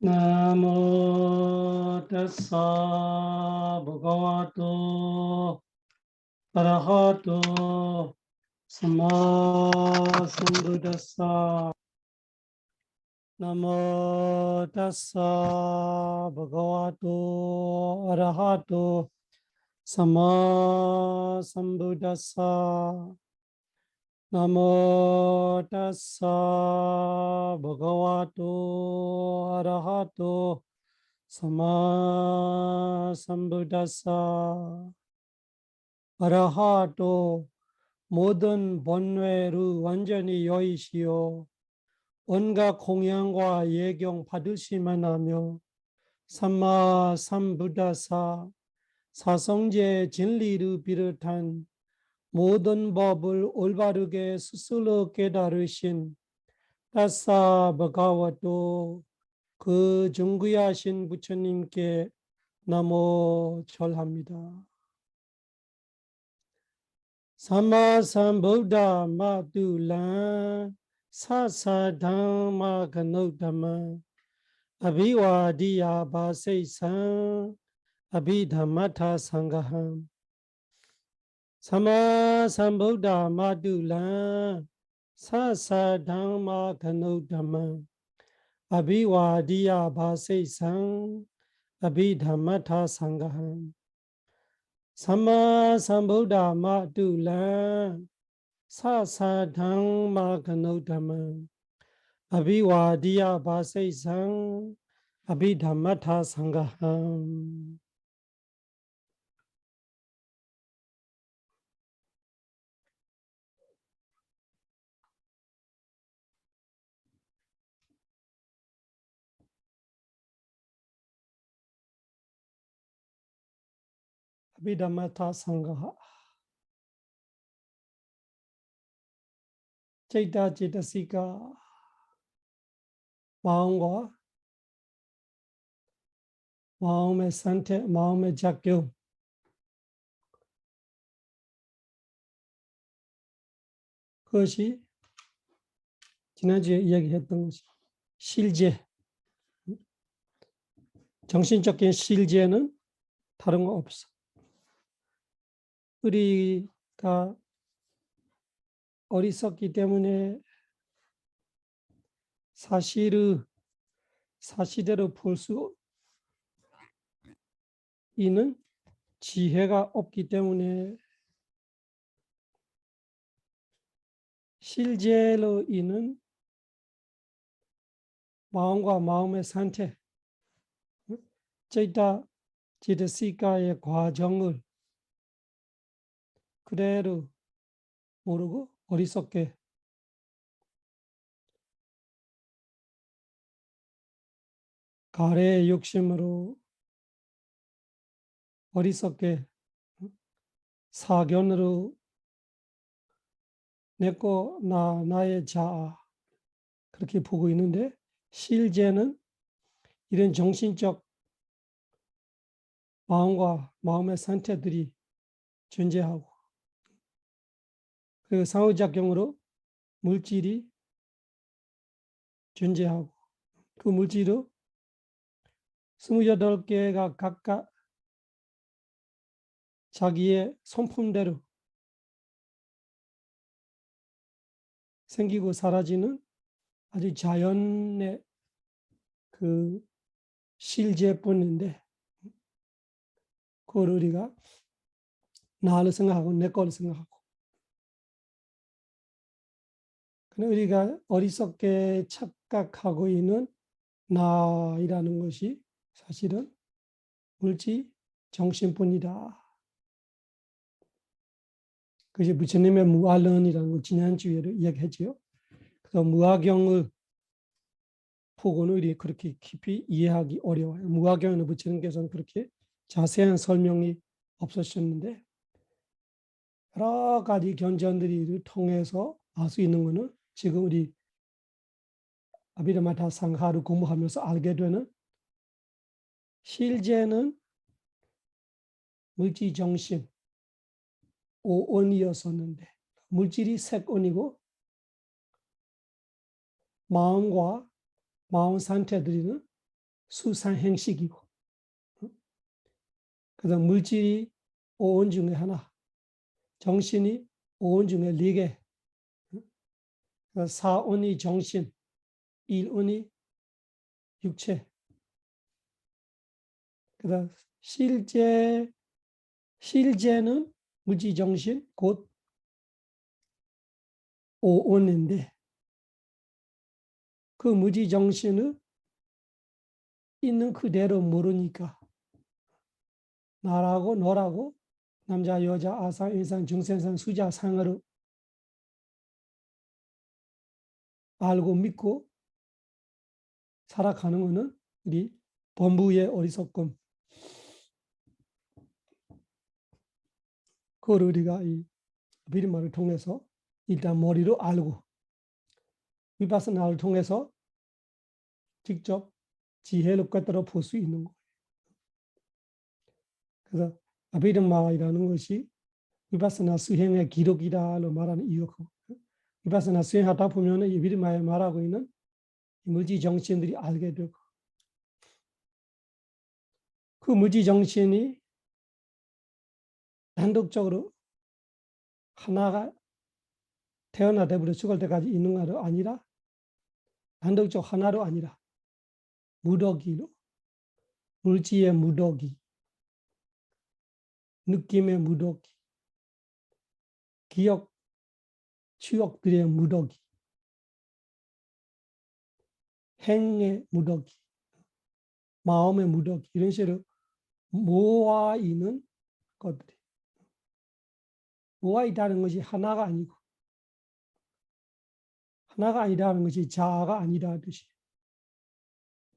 나모 타사 바가와토 아라하토 삼마 삼부다사 나모 타사 바가와토 아라하토 삼마 삼부다사 나모 타사 바가와토 아라하토 삼마 삼부다사 아라하토 모든 본회를 완전히 여의시오 온갖 공양과 예경 받으시만 하며 삼마 삼부다사 사성제 진리를 비롯한 모든 법을 올바르게 스스로 깨달으신 타사 바가와토 그 존귀하신 부처님께 나모 절합니다. 삼마 삼부다 마둘란 사사담마 가노담마 아비와디야 바세이산 아비담마타 상가함 삼마 삼부다 마둘란 사사담마 가노담마 아비와디야 바세이산 아비담마타 상가함 삼마 삼부다 마둘란 사사담마 가노담마 아비와디야 바세이산 아비담마타 상가함 아비담마타 상가하 제이타 제타시가 마음과 마음의 상태, 마음의 작용 그것이 지난주에 이야기했던 것이 실제, 정신적인 실제는 다른 거 없어. 우리가 어리석기 때문에 사실대로 볼 수 있는 지혜가 없기 때문에 실제로 있는 마음과 마음의 상태, 제이타 제타시카의 과정을 그대로 모르고 어리석게 가래의 욕심으로 어리석게 사견으로 내꺼 나의 자아 그렇게 보고 있는데 실제는 이런 정신적 마음과 마음의 상태들이 존재하고 그 상호작용으로 물질이 존재하고 그 물질로 28개가 각각 자기의 성품대로 생기고 사라지는 아주 자연의 그 실제뿐인데 그걸 우리가 나를 생각하고 내 거를 생각하고 그냥 우리가 어리석게 착각하고 있는 나이라는 것이 사실은 물질 정신뿐이다. 그것이 부처님의 무아론이라는 걸 지난주에 이야기했죠. 그래서 무아경을 보고는 우리 그렇게 깊이 이해하기 어려워요. 무아경에는 부처님께서는 그렇게 자세한 설명이 없으셨는데 여러 가지 견전들을 통해서 알 수 있는 것은 지금 우리 아비다마타 상하를 공부하면서 알게 되는 실제는 물질 정신 5원이었었는데 물질이 3원이고 마음과 마음 상태들은 수상 행식이고, 그다음 물질이 5원 중에 하나, 정신이 5원 중에 4개, 4원이 정신, 1원이 육체. 그다음 실제는 물질 정신 곧 5원인데 그 물질 정신을 있는 그대로 모르니까 나라고 너라고 남자 여자 아상 인상 중생상 수자 상으로 알고 믿고 살아가는 것은 우리 범부의 어리석음. 그걸 우리가 이 비리마를 통해서 일단 머리로 알고 위파스나를 통해서 직접 지혜를 꿰뚫어 볼 수 있는 거예요. 그래서 아비드마이라는 것이 위파스나 수행의 기록이다로 말하는 이유가 위파스나 수행하다 보면 이 아비드마에 말하고 있는 물질 정신들이 알게 되고 그 물질 정신이 단독적으로 하나가 태어나대부터 죽을 때까지 있는 것도 아니라 단독적 하나로 아니라 무더기로 물질의 무더기, 느낌의 무더기, 기억, 추억들의 무더기, 행의 무더기, 마음의 무더기 이런 식으로 모아 있는 것들이 모아 있다는 것이 하나가 아니고 하나가 아니라는 것이 자아가 아니라 뜻이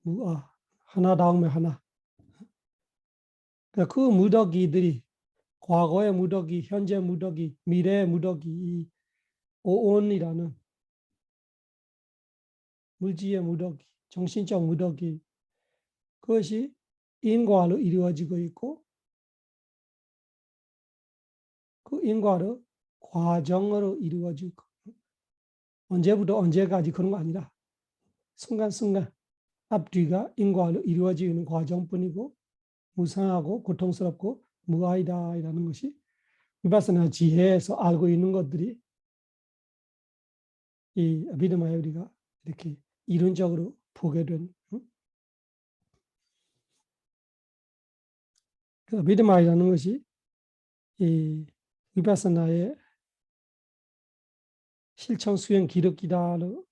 무아 하나 다음에 하나. 그 무더기들이 과거의 무더기, 현재 무더기, 미래의 무더기, 이 오온이라는 물질의 무더기, 정신적 무더기 그것이 인과로 이루어지고 있고 그 인과로 과정으로 이루어지고 언제부터 언제까지 그런 거 아니라 순간순간 앞뒤가 인과로 이루어지는 과정뿐이고 무상하고 고통스럽고 무아이다라는 것이 위파스나 지혜에서 알고 있는 것들이 이 아비드마에 우리가 이렇게 이론적으로 보게 된 그 아비드마이라는 것이 이 위파스나의 실천 수행 기록이다로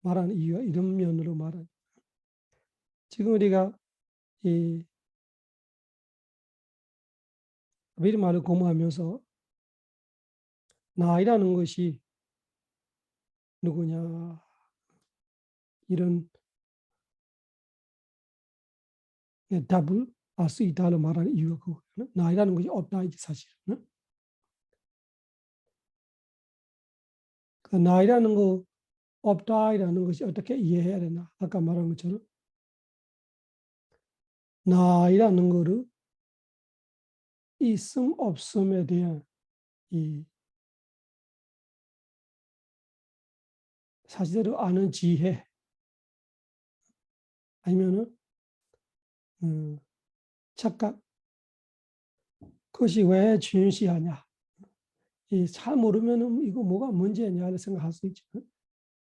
말하는 이유가 이런 면으로 말하는 지금 우리가 이 아비드마를 공부하면서 나이라는 것이 누구냐 이런 답을 알 수 있다고 말하는 이유가 그거예요. 나이라는 것이 없다 이게 사실은. 그 나이라는 거 없다라는 것이 어떻게 이해해야 되나? 아까 말한 것처럼 나이라는 거를 있음 없음에 대한 이 사실대로 아는 지혜 아니면은 착각 그것이 왜 중요시하냐? 이 잘 모르면은 이거 뭐가 문제냐를 생각할 수 있죠.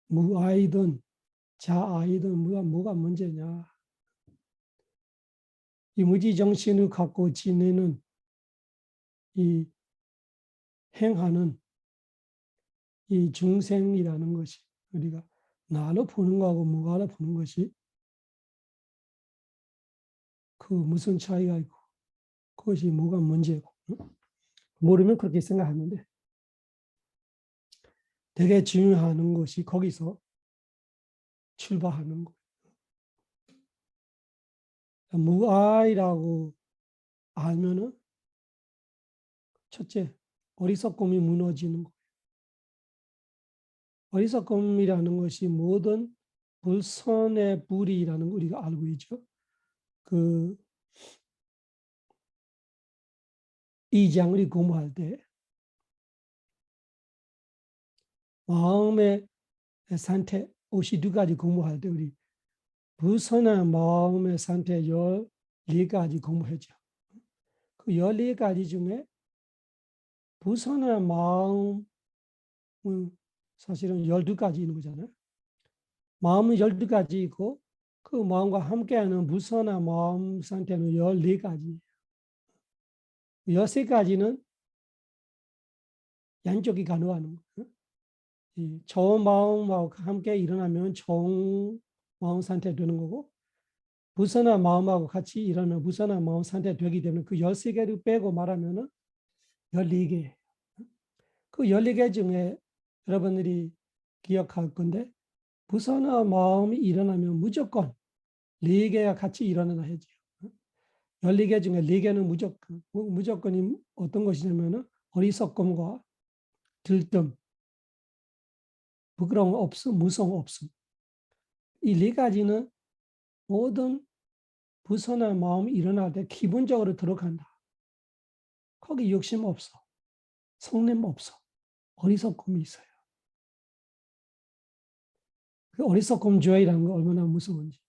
무아이든 자아이든 뭐가 문제냐? 이 무지 정신을 갖고 지내는 이 행하는 이 중생이라는 것이 우리가 나로 보는 거하고 무가로 보는 것이 그 무슨 차이가 있고 그것이 뭐가 문제고 모르면 그렇게 생각하는데 되게 중요한 것이 거기서 출발하는 거예요. 무아이라고 알면은 첫째 어리석음이 무너지는 거예요. 어리석음이라는 것이 모든 불선의 불이라는 거 우리가 알고 있죠. 그 이 장을 공부할 때 마음의 상태 52가지 공부할 때 우리 부선한 마음의 상태 14가지 공부했죠. 그 14가지 중에 부선한 마음은 사실은 12가지 있는 거잖아요. 마음은 12가지 있고 그 마음과 함께하는 무선한 마음 상태는 14가지. 13가지는 양쪽이 가능한 거예요. 이 좋은 마음하고 함께 일어나면 좋은 마음 상태 되는 거고 무선한 마음하고 같이 일어나면 무선한 마음 상태 되기 때문에 그 13개를 빼고 말하면 14개. 그 14개 중에 여러분들이 기억할 건데 무선한 마음이 일어나면 무조건 4개가 같이 일어나야 하죠. 14개 중에 4개는 무조건이 어떤 것이냐면 어리석음과 들뜸, 부끄러움 없음, 무서움 없음. 이 4가지는 모든 부선한 마음이 일어날 때 기본적으로 들어간다. 거기 욕심 없어. 성냄 없어. 어리석음이 있어요. 그 어리석음 죄이라는 거 얼마나 무서운지.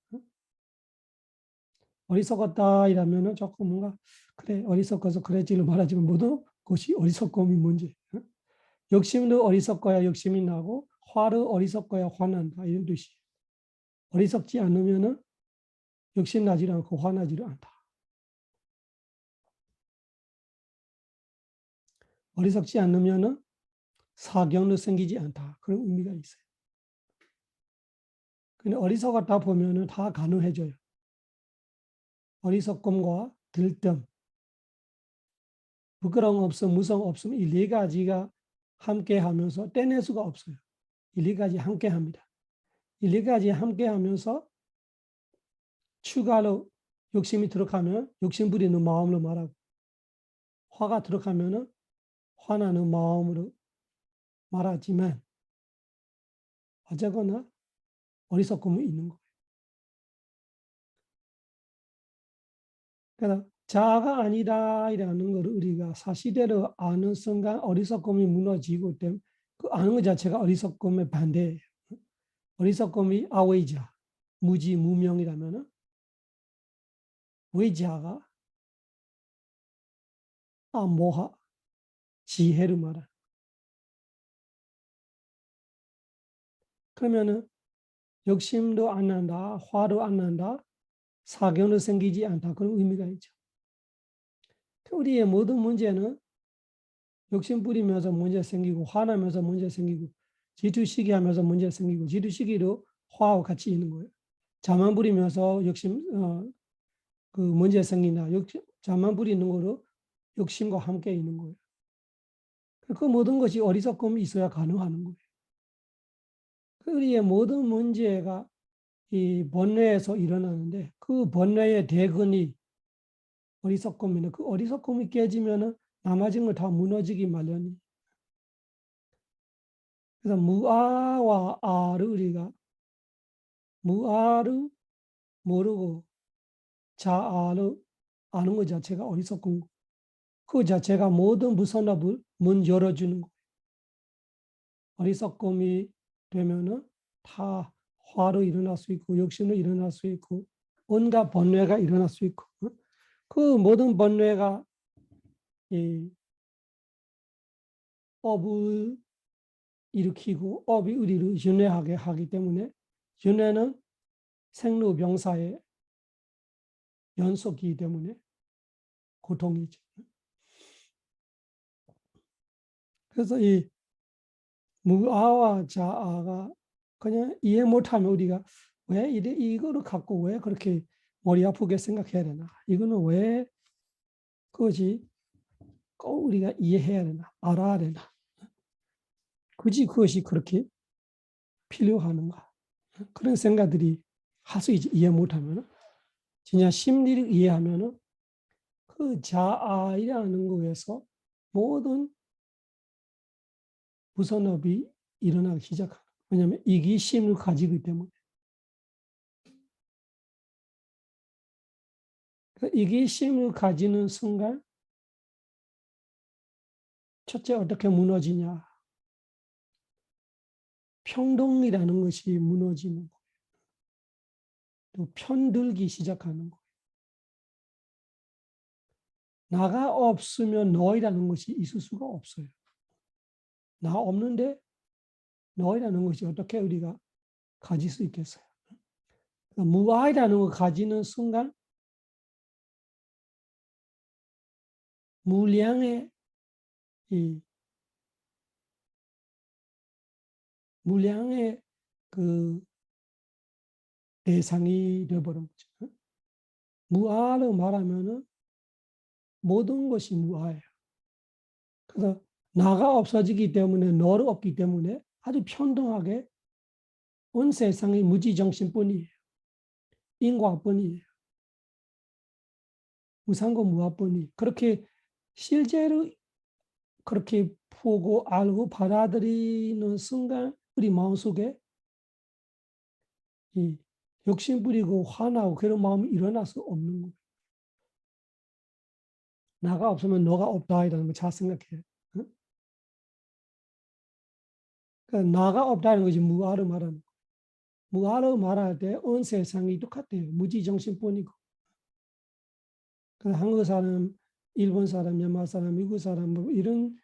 어리석었다 이러면은 조금 뭔가 그래 어리석어서 그랬지를 말하지만 모든 것이 어리석음이 문제. 욕심도 어리석어야 욕심이 나고 화도 어리석어야 화난다 이런 뜻이. 어리석지 않으면은 욕심 나지 않고 화나지를 않다. 어리석지 않으면은 사경도 생기지 않다. 그런 의미가 있어요. 근데 어리석었다 보면은 다 가능해져요. 어리석음과 들뜸, 부끄러움 없음, 무서움 없음 이 4가지가 함께 하면서 떼낼 수가 없어요. 이 4가지 함께 합니다. 이 4가지 함께 하면서 추가로 욕심이 들어가면 욕심 부리는 마음으로 말하고 화가 들어가면은 화나는 마음으로 말하지만 어쨌거나 어리석음이 있는 거예요. 그래서 자아가 아니다라는 걸 우리가 사실대로 아는 순간 어리석음이 무너지고 때문에 그 아는 것 자체가 어리석음의 반대예요. 어리석음이 아웨이자, 무지, 무명이라면 외자가 아모하, 지혜를 말하는. 그러면은 욕심도 안 난다, 화도 안 난다, 사견도 생기지 않다. 그런 의미가 있죠. 우리의 모든 문제는 욕심 부리면서 문제 생기고 화나면서 문제 생기고 질투시기 하면서 문제 생기고 질투시기도 화와 같이 있는 거예요. 자만 부리면서 욕심 그 문제 생긴다. 자만 부리는 거로 욕심과 함께 있는 거예요. 그 모든 것이 어리석음이 있어야 가능한 거예요. 우리의 모든 문제가 이 번뇌에서 일어나는데 그 번뇌의 대근이 어리석음이네. 그 어리석음이 깨지면은 나머지는 다 무너지기 마련이. 그래서 무아와 아를 우리가 무아를 모르고 자아를 아는 것 자체가 어리석은 거. 그 자체가 모든 무선업을 문 열어주는 거. 어리석음이 되면은 다 화로 일어날 수 있고 욕심도 일어날 수 있고 온갖 번뇌가 일어날 수 있고 그 모든 번뇌가 이 업을 일으키고 업이 우리를 윤회하게 하기 때문에 윤회는 생로병사의 연속이기 때문에 고통이죠. 그래서 이 무아와 자아가 그냥 이해 못하면 우리가 왜 이거를 갖고 왜 그렇게 머리 아프게 생각해야 되나? 이거는 왜 그것이 꼭 우리가 이해해야 되나? 알아야 되나? 굳이 그것이 그렇게 필요하는가? 그런 생각들이 하수 이해 못하면 진짜 심리를 이해하면 그 자아이라는 거에서 모든 무선업이 일어나기 시작하는. 왜냐하면 이기심을 가지고 있기 때문에. 이기심을 가지는 순간 첫째 어떻게 무너지냐. 평등이라는 것이 무너지는 거예요. 또 편들기 시작하는 거예요. 나가 없으면 너희라는 것이 있을 수가 없어요. 나 없는데 너희라는 것이 어떻게 우리가 가질 수 있겠어요? 무아이라는 걸 가지는 순간 무량의 그 대상이 되어버린 거죠. 무아로 말하면은 모든 것이 무아예요. 그래서 나가 없어지기 때문에 너를 없기 때문에 아주 평등하게 온 세상이 무지정신뿐이에요. 인과뿐이에요. 무상고 무아뿐이. 그렇게 실제로 그렇게 보고 알고 받아들이는 순간 우리 마음속에 이 욕심 부리고 화나고 그런 마음이 일어날 수 없는 거예요. 나가 없으면 너가 없다 이라는 걸 잘 생각해요. 응? 그러니까 나가 없다는 것이 무아를 말하는 거예요. 무아를 말할 때 온 세상이 똑같아요. 무지정신뿐이고. 그래서 한국 사람, 일본 사람, 미얀마 사람, 미국 사람 뭐 이런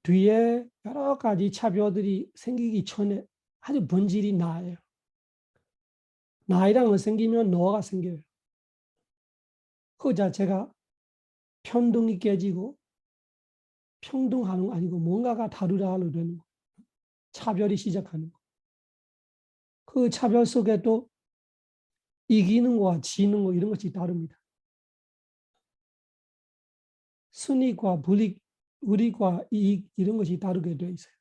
뒤에 여러 가지 차별들이 생기기 전에 아주 본질이 나예요. 나이란 거 생기면 너가 생겨요. 그 자체가 평등이 깨지고 평등하는 거 아니고 뭔가가 다르다로 되는 거. 차별이 시작하는 거. 그 차별 속에 또 이기는 거와 지는 거 이런 것이 다릅니다. 순익과 불이익, 우익과 이익 이런 것이 다르게 되어 있어요.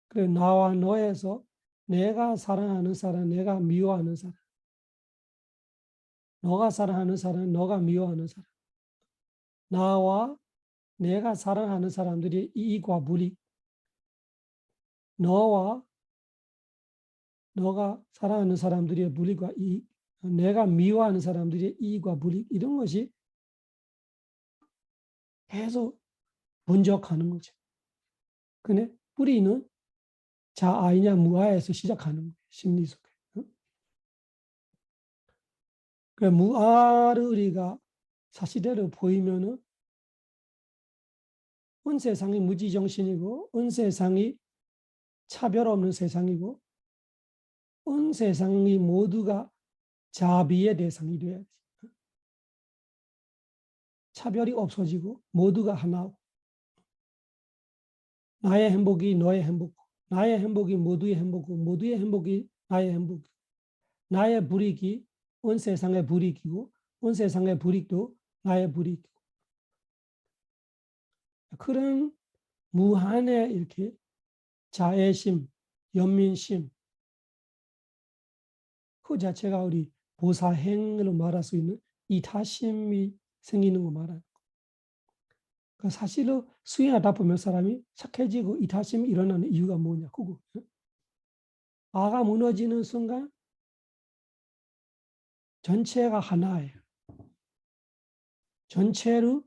그래 나와 너에서 내가 사랑하는 사람, 내가 미워하는 사람, 너가 사랑하는 사람, 너가 미워하는 사람, 나와 내가 사랑하는 사람들이 이익과 불이익, 너와 너가 사랑하는 사람들의 불이익과 이익, 내가 미워하는 사람들의 이익과 불이익 이런 것이 계속 분적하는 거죠. 근데 뿌리는 자아이냐 무아에서 시작하는 거예요. 심리 속에. 그 무아를 우리가 사실대로 보이면은 온 세상이 무지정신이고 온 세상이 차별 없는 세상이고 온 세상이 모두가 자비의 대상이 돼야지. 차별이 없어지고 모두가 하나고 나의 행복이 너의 행복, 나의 행복이 모두의 행복이고 모두의 행복이 나의 행복, 나의 불이익이 온 세상의 불이익이고 온 세상의 불이익도 나의 불이익이고 그런 무한의 이렇게 자애심, 연민심 그 자체가 우리 보사행으로 말할 수 있는 이타심이 생기는 거 말하는 거. 그러니까 사실은 수행하다 보면 사람이 착해지고 이타심이 일어나는 이유가 뭐냐 그거. 아가 무너지는 순간 전체가 하나예요. 전체로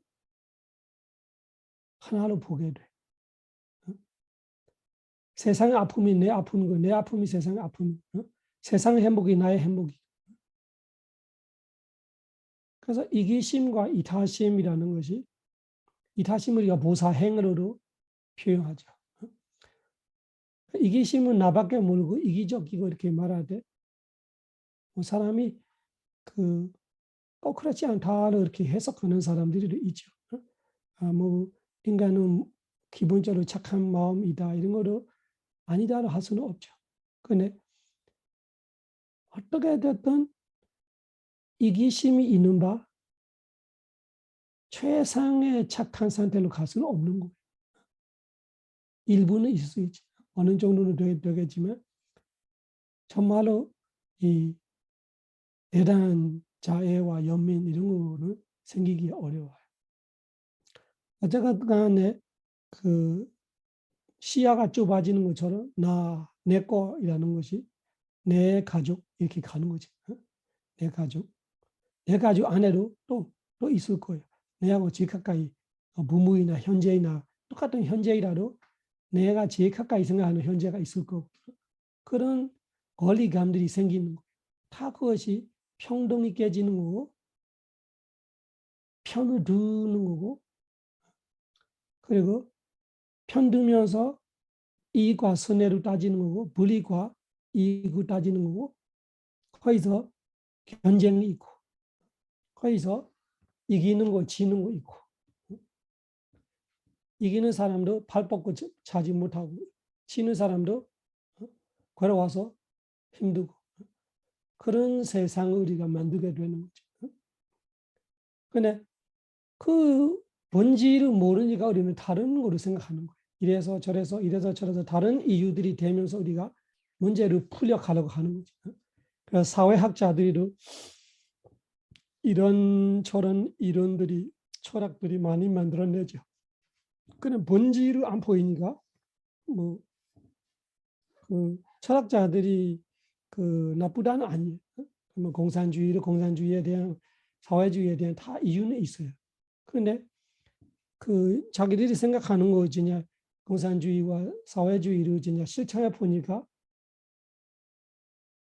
하나로 보게 돼. 세상의 아픔이 내 아픔이고 내 아픔이 세상의 아픔. 세상의 행복이 나의 행복이. 그래서 이기심과 이타심이라는 것이 이타심을 우리가 보사행으로 표현하죠. 이기심은 나밖에 모르고 이기적이고 이렇게 말하되 뭐 사람이 꼭 그렇지 않다로 이렇게 해석하는 사람들이 있죠. 뭐 인간은 기본적으로 착한 마음이다 이런 거로 아니다로 할 수는 없죠. 근데 어떻게 됐든 이기심이 있는 바 최상의 착한 상태로 갈 수는 없는 거예요. 일부는 있을 수 있지. 어느 정도는 되겠지만 정말로 이 대단한 자애와 연민 이런 거는 생기기 어려워요. 어쨌든 간에 그 시야가 좁아지는 것처럼 내 거이라는 것이 내 가족 이렇게 가는 거지. 내 가족. 내 가족 안에도 또 있을 거예요. 내하고 제일 가까이 부모이나 형제이나 똑같은 형제이라도 내가 제일 가까이 생각하는 형제가 있을 거고 그런 거리감들이 생기는 거예요. 다 그것이 평등이 깨지는 거고 편을 두는 거고 그리고 편들면서 이익과 손해를 따지는 거고 불이익과 이익을 따지는 거고 거기서 경쟁이 있고 거기서 이기는 거 지는 거 있고 이기는 사람도 발 뻗고 자지 못하고 지는 사람도 걸어와서 힘들고 그런 세상을 우리가 만들게 되는 거죠. 근데 그 본질을 모르니까 우리는 다른 거로 생각하는 거예요. 이래서 저래서 이래서 저래서 다른 이유들이 되면서 우리가 문제를 풀려가려고 하는 거죠. 그래서 사회학자들도 이런 저런 이론들이 철학들이 많이 만들어내죠. 그는 본질을 안 보이니까 뭐 그 철학자들이 그 나쁘다는 아니에요. 뭐 공산주의에 대한 사회주의에 대한 다 이유는 있어요. 그런데 그 자기들이 생각하는 거 진짜 공산주의와 사회주의를 진짜 실천해 보니까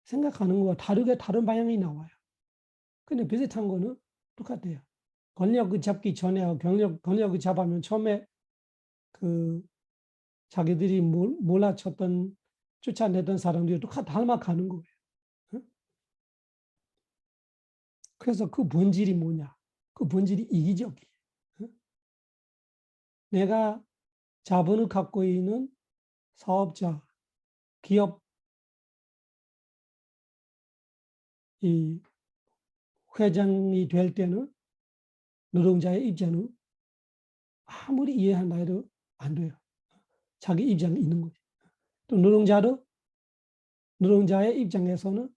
생각하는 거와 다르게 다른 방향이 나와요. 근데 비슷한 거는 똑같아요. 권력을 잡기 전에 권력을 잡으면 처음에 그 자기들이 몰아쳤던 쫓아내던 사람들이 똑같이 닮아가는 거예요. 그래서 그 본질이 뭐냐? 그 본질이 이기적이에요. 내가 자본을 갖고 있는 사업자, 기업, 이 회장이 될 때는 노동자의 입장은 아무리 이해한다 해도 안 돼요. 자기 입장이 있는 거죠. 또 노동자의 입장에서는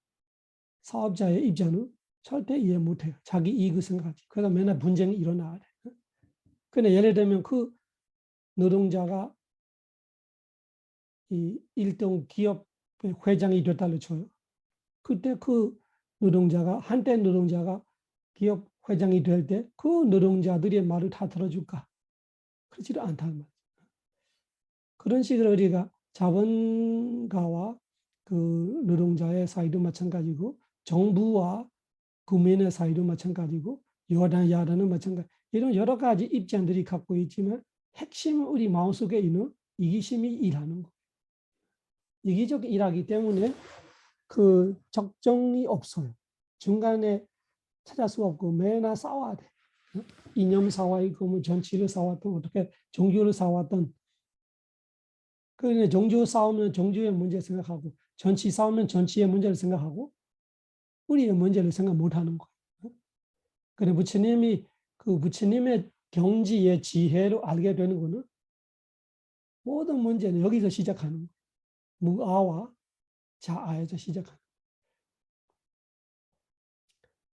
사업자의 입장은 절대 이해 못해요. 자기 이익을 생각하지. 그래서 맨날 분쟁이 일어나야 돼. 근데 예를 들면 그 노동자가 이 일동 기업의 회장이 됐다고 쳐요. 그때 그 한때 노동자가 기업 회장이 될 때 그 노동자들의 말을 다 들어줄까? 그렇지도 않다는 말이죠. 그런 식으로 우리가 자본가와 그 노동자의 사이도 마찬가지고 정부와 국민의 사이도 마찬가지고 여당, 야당은 마찬가지. 이런 여러 가지 입장들이 갖고 있지만 핵심은 우리 마음속에 있는 이기심이 일하는 거. 이기적 일하기 때문에 그 적정이 없어요. 중간에 찾을 수 없고 매나 싸워야 돼. 이념 싸워있고 뭐 정치를 싸웠던 어떻게 종교를 싸웠던 그 종교 싸우면 종교의 문제 생각하고 정치 싸우면 정치의 문제를 생각하고 우리의 문제를 생각 못하는 거예요. 그래 부처님의 경지의 지혜를 알게 되는 거는 모든 문제는 여기서 시작하는 거예요. 무아와 자아에서 시작하는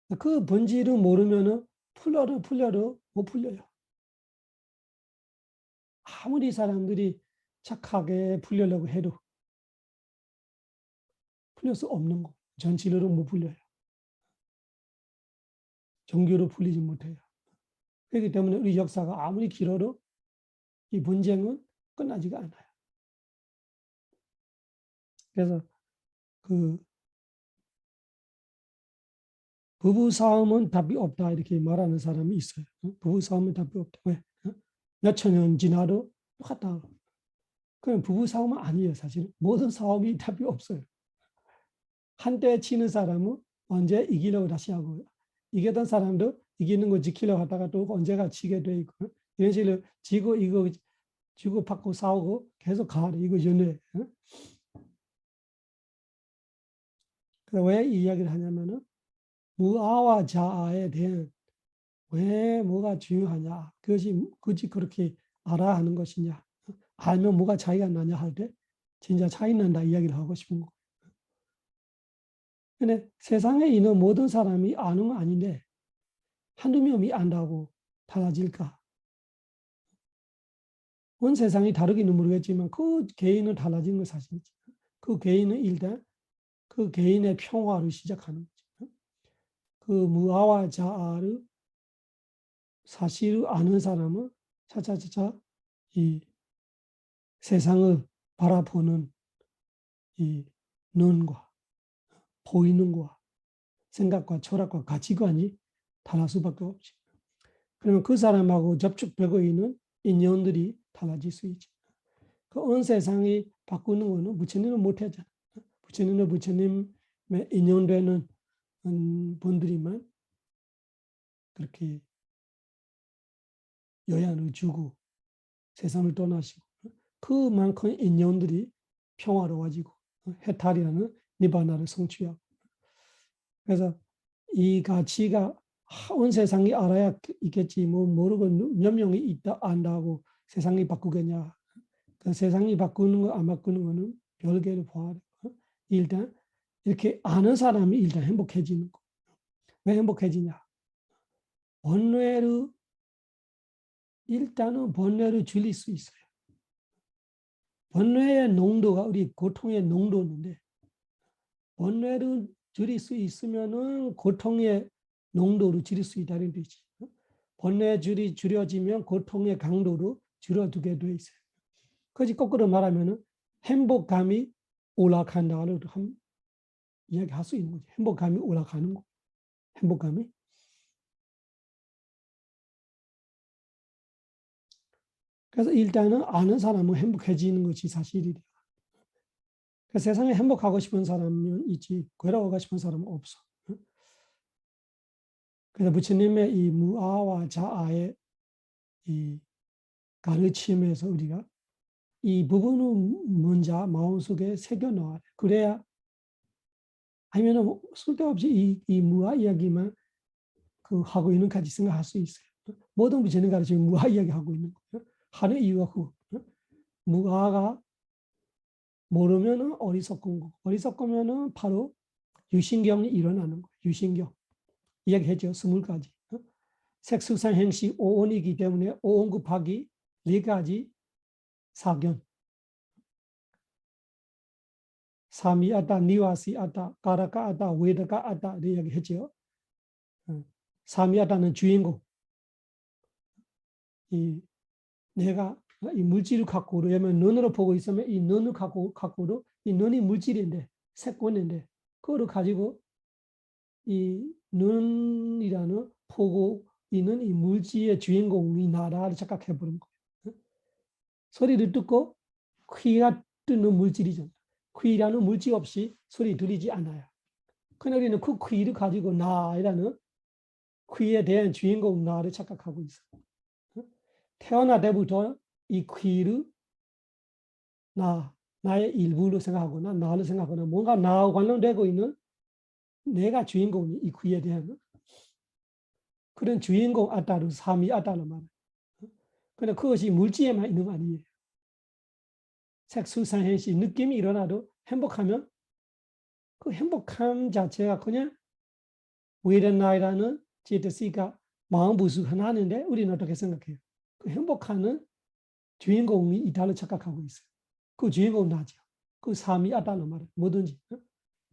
거예요. 그 본질을 모르면은 풀려도 못 풀려요. 아무리 사람들이 착하게 풀려고 해도 풀릴 수 없는 거. 정치로 못 풀려요. 종교로 풀리지 못해요. 그렇기 때문에 우리 역사가 아무리 길어도 이 분쟁은 끝나지가 않아요. 그래서 그 부부 싸움은 답이 없다 이렇게 말하는 사람이 있어요. 부부 싸움은 답이 없다. 왜? 몇천 년 지나도 똑같다. 그럼 부부 싸움은 아니에요. 사실은 모든 싸움이 답이 없어요. 한때 치는 사람은 언제 이기려고 다시 하고 이기던 사람도 이기는 거 지키려고 하다가 또 언제가 지게 돼 있고 이런 식으로 지고 이거 주고 받고 싸우고 계속 가래. 이거 연애. 왜 이 이야기를 하냐면은 무아와 자아에 대한 왜 뭐가 중요하냐. 그것이 굳이 그렇게 알아야 하는 것이냐. 알면 뭐가 차이가 나냐 할 때 진짜 차이 난다 이야기를 하고 싶은 거. 근데 세상에 있는 모든 사람이 아는 건 아닌데 한두 명이 안다고 달라질까? 온 세상이 다르기는 모르겠지만 그 개인은 달라지는 건 사실이지. 그 개인은 일단 그 개인의 평화를 시작하는 거죠. 그 무아와 자아를 사실을 아는 사람은 차차차차 이 세상을 바라보는 이 눈과 보이는 거와 생각과 철학과 가치관이 달라질 수밖에 없지. 그러면 그 사람하고 접촉되고 있는 인연들이 달라질 수 있지. 그 온 세상이 바꾸는 거는 부처님은 못하잖아. 부처님은 부처님의 인연되는 분들이만 그렇게 영향을 주고 세상을 떠나시고 그만큼 인연들이 평화로워지고 해탈이라는 니바나를 성취하고 그래서 이 가치가 온 세상이 알아야 있겠지 뭐 모르고 몇 명이 있다 안다고 세상이 바꾸겠냐. 그 세상이 바꾸는 거 안 바꾸는 거는 별개로 봐야 돼. 일단 이렇게 아는 사람이 일단 행복해지는 거. 왜 행복해지냐? 번뇌를 일단은 번뇌를 줄일 수 있어요. 번뇌의 농도가 우리 고통의 농도인데 번뇌를 줄일 수 있으면은 고통의 농도를 줄일 수 있다는 뜻이지. 번뇌 줄여지면 고통의 강도로 줄어들게 돼 있어요. 그지 거꾸로 말하면은 행복감이 올라간다를 이야기할 수 있는 거지. 행복감이 올라가는 거. 행복감이. 그래서 일단은 아는 사람은 행복해지는 것이 사실이다. 세상에 행복하고 싶은 사람은 있지 괴로워하고 싶은 사람은 없어. 그래서 부처님의 이 무아와 자아의 이 가르침에서 우리가 이 부분은 먼저 마음속에 새겨넣어야 돼. 그래야 아니면 쓸데없이 이 무아 이야기만 그 하고 있는 까지 생각할 수 있어요. 모든 부처님 가르치면 무아 이야기 하고 있는 거예요. 하는 이유가 그 무아가 모르면은 어리석은 거. 어리석으면은 바로 유신경이 일어나는 거예요. 유신경. 이야기했죠. 20가지. 색수상 행시 5원이기 때문에 5원 곱하기 4가지 사견. 사미 아따, 니와시 아따, 가라카 아따, 웨다카 아따 이야기했죠. 사미 아따는 주인공. 이 내가 이 물질을 갖고로 왜냐면 눈으로 보고 있으면 이 눈을 갖고로 이 눈이 물질인데 색권인데 그거를 가지고 이 눈이라는 보고 있는 이 물질의 주인공이 나라를 착각해버린 거예요. 소리를 듣고 귀가 듣는 물질이죠. 귀라는 물질 없이 소리 들리지 않아요. 그러나 우리는 그 귀를 가지고 나라는 귀에 대한 주인공 나를 착각하고 있어요. 태어날 때부터 이 귀를 나의 일부로 생각하거나 나를 생각하거나 뭔가 나와 관련되고 있는 내가 주인공이 이 귀에 대한 그런 주인공 아따를 삼위 아따를 말해요. 그런데 그것이 물질에만 있는 거 아니에요. 색수상행시 느낌이 일어나도 행복하면 그 행복함 자체가 그냥 웨르나이라는 제트시가 마음 부수하나 하는데 우리는 어떻게 생각해요? 그 행복하는 주인공이 이달을 착각하고 있어요. 그 주인공은 나죠. 그 삼위 아따를 말해요. 뭐든지.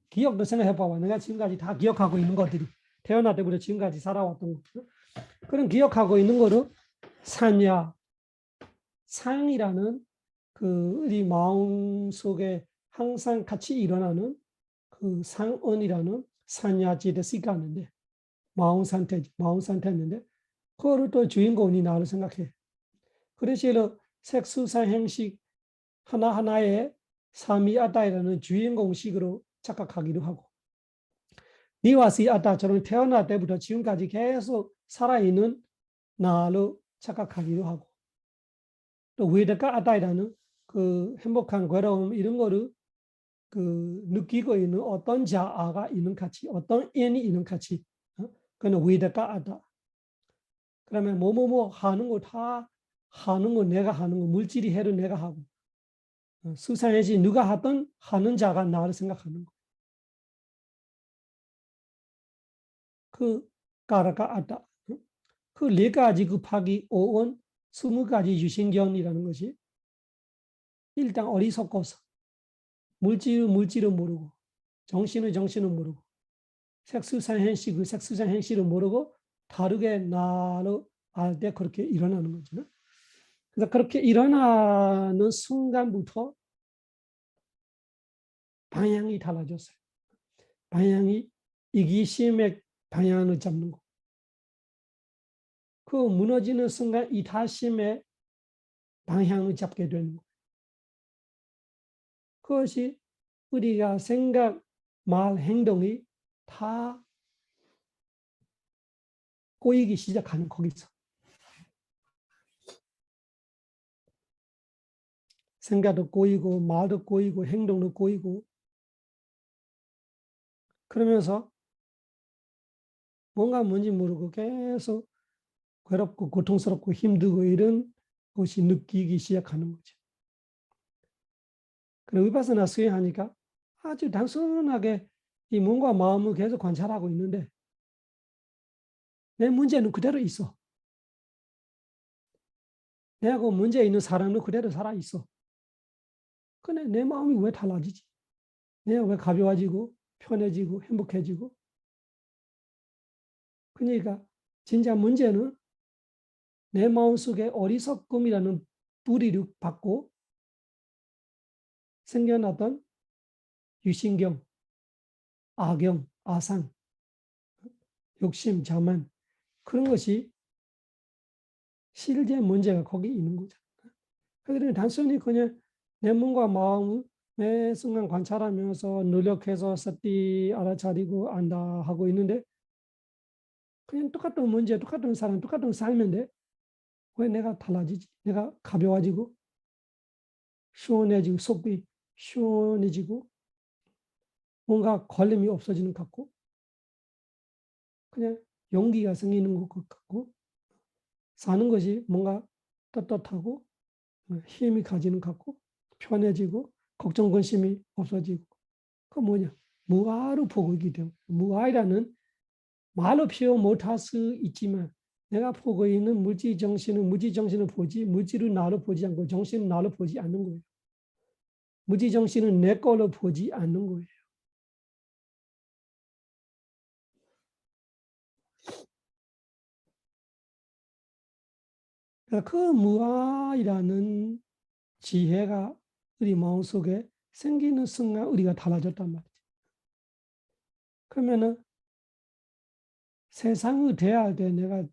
기억도 생각해봐봐. 내가 지금까지 다 기억하고 있는 것들이 태어날 때부터 지금까지 살아왔던 것. 그런 기억하고 있는 거를 산야, 상이라는 그 우리 마음 속에 항상 같이 일어나는 그 상언이라는 산야지대 시가는데 마음 상태였는데 그거를 또 주인공이 나를 생각해. 그래서 색수상 행식 하나하나에 삼위아따이라는 주인공식으로 착각하기도 하고 니와시 아따처럼 태어날 때부터 지금까지 계속 살아있는 나로 착각하기도 하고 또 웨다카 아따이라는 그 행복한 괴로움 이런 거를 그 느끼고 있는 어떤 자아가 있는 가치, 어떤 인이 있는 가치, 그는 웨다카 아따. 그러면 뭐뭐뭐 하는 거 다 하는 거 내가 하는 거 물질이 해도 내가 하고 수상해지 누가 하던 하는 자가 나를 생각하는 거. 그 가라카 아따. 그 4가지 곱하기 5원 20가지 유신경이라는 것이 일단 어리석어서 물질을 모르고 정신을 모르고 색수상 행시를 모르고 다르게 나를 알 때 그렇게 일어나는 거죠. 그래서 그렇게 일어나는 순간부터 방향이 달라졌어요. 방향이 이기심의 방향을 잡는 거. 그 무너지는 순간 이타심의 방향을 잡게 되는 거. 그것이 우리가 생각, 말, 행동이 다 꼬이기 시작하는 거기서. 생각도 꼬이고 말도 꼬이고 행동도 꼬이고 그러면서 뭔가 뭔지 모르고 계속 괴롭고 고통스럽고 힘들고 이런 것이 느끼기 시작하는 거죠. 그리고 위파스나 수행하니까 아주 단순하게 이 몸과 마음을 계속 관찰하고 있는데 내 문제는 그대로 있어. 내가 그 문제 있는 사람은 그대로 살아 있어. 근데 내 마음이 왜 달라지지? 내가 왜 가벼워지고 편해지고 행복해지고? 그러니까 진짜 문제는 내 마음속에 어리석음이라는 뿌리를 받고 생겨났던 유신경, 악영, 아상, 욕심, 자만 그런 것이 실제 문제가 거기 있는 거죠. 그들은 단순히 그냥 내 몸과 마음을 매 순간 관찰하면서 노력해서 서띠 알아차리고 안다 하고 있는데 그냥 똑같은 문제, 똑같은 사람, 똑같은 삶인데 왜 내가 달라지지? 내가 가벼워지고 시원해지고 속이 시원해지고 뭔가 걸림이 없어지는 것 같고 그냥 용기가 생기는 것 같고 사는 것이 뭔가 떳떳하고 힘이 가지는 것 같고 편해지고 걱정 근심이 없어지고 그 뭐냐 무아로 보고 있기 때문에 무아이라는 말로 표현 못할 수 있지만 내가 보고 있는 물질 정신은 물질 정신을 보지 물질을 나로 보지 않고 정신은 나로 보지 않는 거예요. 물질 정신은 내 걸로 보지 않는 거예요. 그 무아이라는 지혜가 우리 마음속에 생기는 순간 우리가 달라졌단 말이죠. 그러면은 세상을 대할 때 내가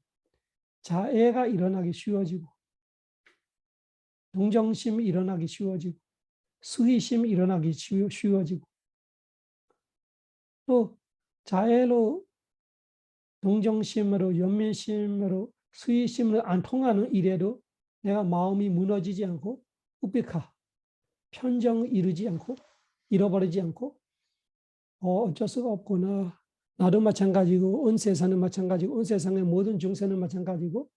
자애가 일어나기 쉬워지고 동정심이 일어나기 쉬워지고 수의심이 일어나기 쉬워지고 또 자애로 동정심으로 연민심으로 수의심으로 안 통하는 일에도 내가 마음이 무너지지 않고 우백하 편정을 이루지 않고 잃어버리지 않고 어쩔 수가 없구나. 나도 마찬가지고 온 세상은 마찬가지고 온 세상의 모든 중생은 마찬가지고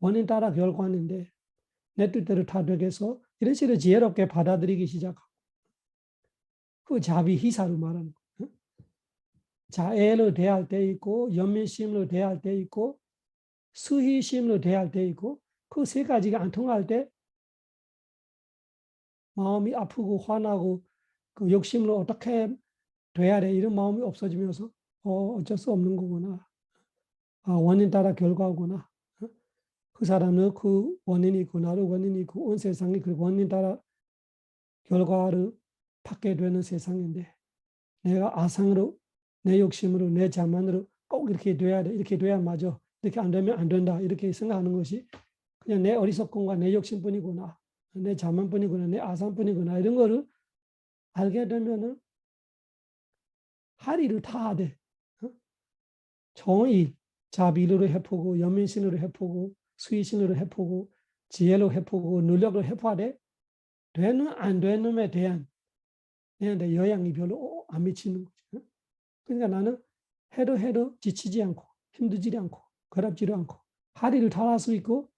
원인 따라 결과인데 내 뜻대로 다 되겠어. 이런 식으로 지혜롭게 받아들이기 시작하고 그 자비 희사로 말하는 거. 자애로 대할 때 있고 연민심으로 대할 때 있고 수희심으로 대할 때 있고 그 세 가지가 안 통할 때 마음이 아프고 화나고 그 욕심으로 어떻게 돼야 돼 이런 마음이 없어지면서 어쩔 수 없는 거구나. 원인 따라 결과구나. 그 사람은 그 원인이 있고 나도 원인이 있고 온 세상이 그 원인 따라 결과를 받게 되는 세상인데 내가 아상으로 내 욕심으로 내 자만으로 꼭 이렇게 돼야 돼 이렇게 돼야 맞아 이렇게 안 되면 안 된다 이렇게 생각하는 것이 그냥 내 어리석음과 내 욕심뿐이구나 내 자만뿐이구나 내 아상뿐이구나 이런 거를 알게 되면은 하리를 타야 돼. 정의 자비로 해보고 연민심으로 해보고 수의심으로 해보고 지혜로 해보고 노력으로 해봐야 돼. 되는 안 되는에 대한 내한테 영향이 별로 안 미치는 거죠. 그러니까 나는 해도 지치지 않고 힘들지 않고 괴롭지 않고 하리를 탈할 수 있고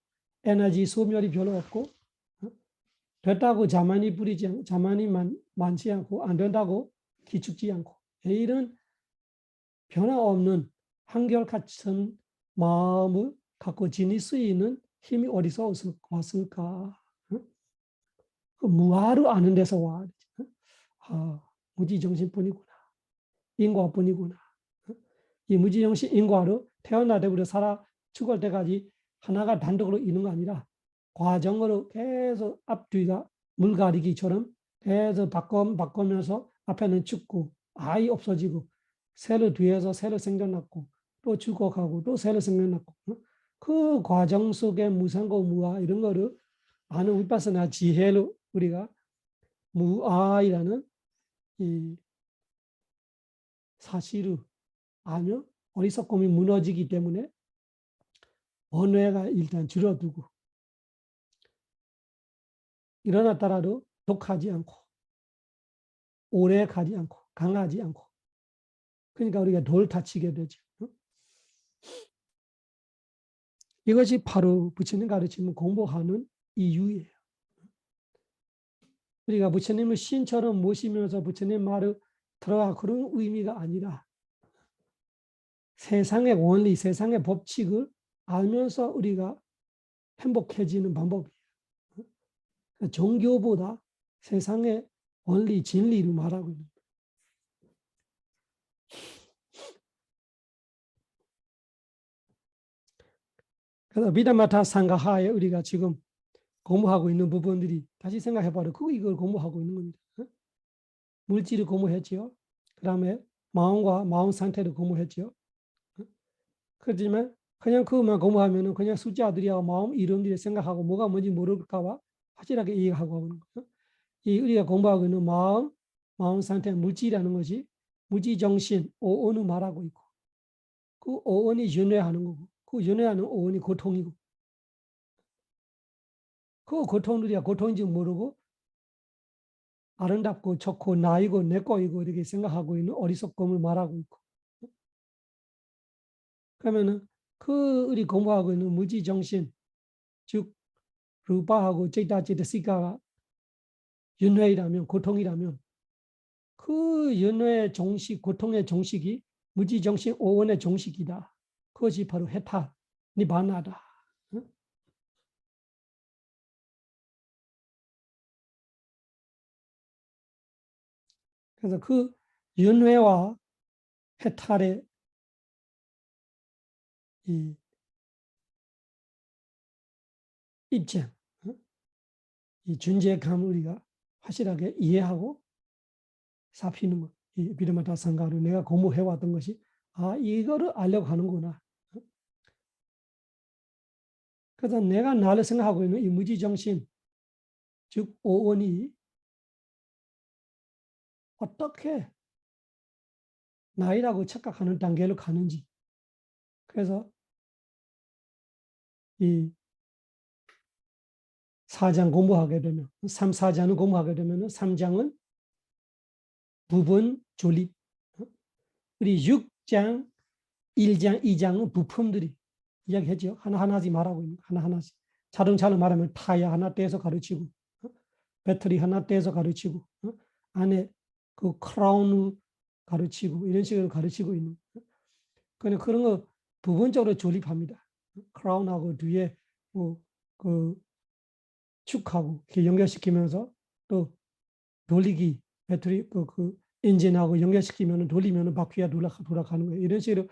에너지 소멸이 별로 없고 됐다고 자만이 많지 않고 안 된다고 기죽지 않고 이런 변화 없는 한결같은 마음을 갖고 지닐 수 있는 힘이 어디서 왔을까? 그 무아를 아는 데서 와. 무지정신뿐이구나. 인과뿐이구나. 이 무지정신 인과로 태어나되고 살아 죽을 때까지 하나가 단독으로 있는 거 아니라 과정으로 계속 앞뒤가 물가리기처럼 계속 바꾸면서 앞에는 죽고 아이 없어지고 새로 뒤에서 새로 생겨났고 또 죽어가고 또 새로 생겨났고 그 과정 속에 무상고 무아 이런 거를 아는 위파스나 지혜로 우리가 무아이라는 이 사실을 알면 어리석음이 무너지기 때문에 번뇌가 일단 줄어들고 일어났더라도 독하지 않고 오래 가지 않고 강하지 않고 그러니까 우리가 돌 다치게 되죠. 이것이 바로 부처님 가르침을 공부하는 이유예요. 우리가 부처님을 신처럼 모시면서 부처님 말을 들어가 그런 의미가 아니라 세상의 원리, 세상의 법칙을 알면서 우리가 행복해지는 방법이에요. 종교보다 세상의 원리, 진리를 말하고 있는 거예요. 그래서 미다마타 상가하에 우리가 지금 공부하고 있는 부분들이 다시 생각해봐도 이걸 공부하고 있는 겁니다. 물질을 공부했지요. 그 다음에 마음과 마음 상태를 공부했지요. 그렇지만 그냥 그것만 공부하면 그냥 숫자들이야 마음 이름들이 생각하고 뭐가 뭔지 모를까 봐 확실하게 이해하고 하는 거예요. 이 우리가 공부하고 있는 마음 상태 물질이라는 것이 무지정신, 오온을 말하고 있고 그 오온이 윤회하는 거고 그 윤회하는 오온이 고통이고 그 고통들이야 고통인지 모르고 아름답고 좋고 나이고 내 거이고 이렇게 생각하고 있는 어리석음을 말하고 있고 그러면은 그 우리 공부하고 있는 무지정신 즉 루파하고 제타제타시가가 윤회이라면 고통이라면 그 윤회의 정식 고통의 정식이 무지정신 오원의 정식이다. 그것이 바로 해탈 니바나다. 그래서 그 윤회와 해탈의 이 입장, 이 존재감을 우리가 확실하게 이해하고 살피는 것. 이 비르마타 상가로 내가 공부해왔던 것이 이거를 알려고 하는구나. 그래서 내가 나를 생각하고 있는 이 무지정신, 즉 오원이 어떻게 나이라고 착각하는 단계로 가는지. 그래서 이 4장 공부하게 되면 3, 4장을 공부하게 되면 3장은 부분 조립. 우리 6장, 1장, 2장은 부품들이 이야기했죠. 하나하나씩 말하고 있는 하나하나씩. 자동차를 말하면 타이어 하나 떼서 가르치고 배터리 하나 떼서 가르치고 안에 그 크라운을 가르치고 이런 식으로 가르치고 있는 그런 거 부분적으로 조립합니다. 크라운하고 뒤에 뭐그 축하고 이렇게 연결시키면서 또 돌리기 배터리 그 엔진하고 연결시키면 돌리면 바퀴가 돌아가는 거예요. 이런 식으로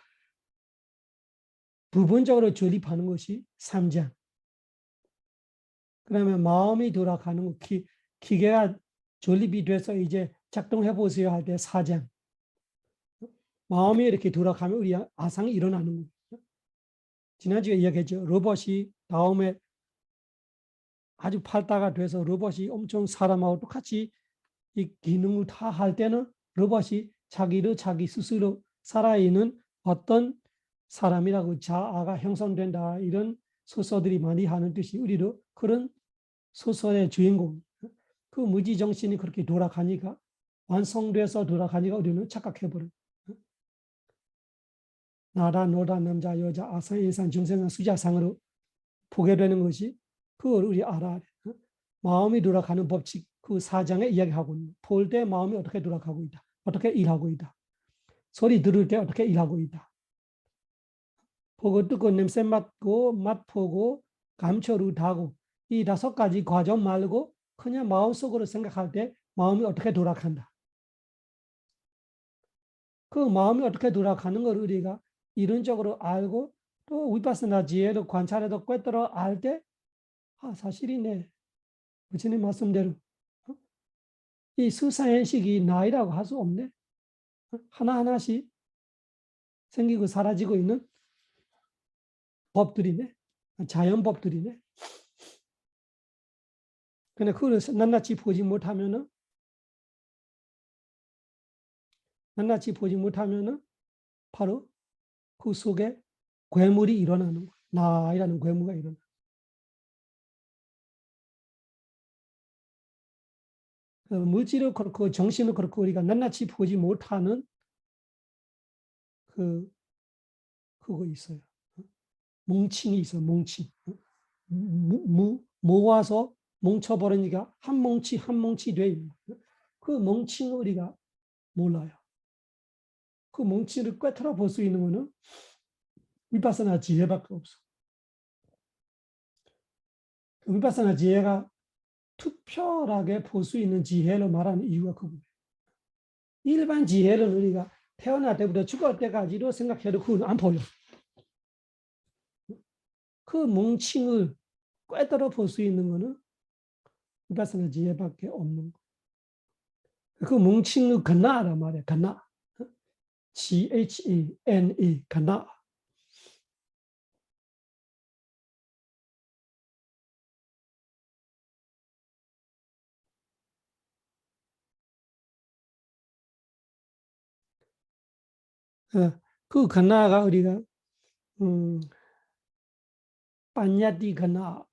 부분적으로 조립하는 것이 3장. 그러면 마음이 돌아가는 거 기계가 조립이 돼서 이제 작동해 보세요 할 때 4장. 마음이 이렇게 돌아가면 우리 아상이 일어나는 거예요. 지난주에 이야기했죠. 로봇이 다음에 아주 발달가 돼서 로봇이 엄청 사람하고 똑같이 이 기능을 다 할 때는 로봇이 자기 스스로 살아있는 어떤 사람이라고 자아가 형성된다 이런 소설들이 많이 하는 듯이 우리도 그런 소설의 주인공 그 무지정신이 그렇게 돌아가니까 완성돼서 돌아가니까 우리는 착각해버려. 나라 너다 남자 여자 아상 인산 중생은 수자상으로 보게 되는 것이 그걸 우리 알아야 돼. 마음이 돌아가는 법칙 그 4장에 이야기하고 있는 볼 때 마음이 어떻게 돌아가고 있다. 어떻게 일하고 있다. 소리 들을 때 어떻게 일하고 있다. 보고 듣고 냄새 맡고 맛보고 감초를 다고 이 5가지 과정 말고 그냥 마음속으로 생각할 때 마음이 어떻게 돌아간다. 그 마음이 어떻게 돌아가는 걸 우리가 이론적으로 알고 또 위파스나 지혜로 관찰해도 꿰뚫어 알 때 사실이네. 부처님 말씀대로 이 수사현식이 나이라고 할 수 없네. 하나하나씩 생기고 사라지고 있는 법들이네. 자연법들이네. 근데 그걸 낱낱이 보지 못하면은 바로 그 속에 괴물이 일어나는 거야. 나이라는 괴물가 일어나. 물질을 그렇고 정신을 그렇고 우리가 낱낱이 보지 못하는 그거 있어요. 뭉칭이 있어. 뭉칭. 모아서 뭉쳐버리니까 한 뭉치 돼 있는 거예요. 그 뭉칭을 우리가 몰라요. 그 뭉치를 꿰뚫어 볼 수 있는 거는 위파사나 지혜밖에 없어. 그 위파사나 지혜가 특별하게 볼 수 있는 지혜로 말하는 이유가 그거예요. 일반 지혜는 우리가 태어날 때부터 죽을 때까지도 생각해도 그건 안 보여. 그 뭉칭을 꿰뚫어 볼 수 있는 거는 위파사나 지혜밖에 없는 거. 그 뭉칭을 가나란 말이야. 가나. G-H-A-N-A. 가나. 그 가나가 우리가 빠냐띠 가나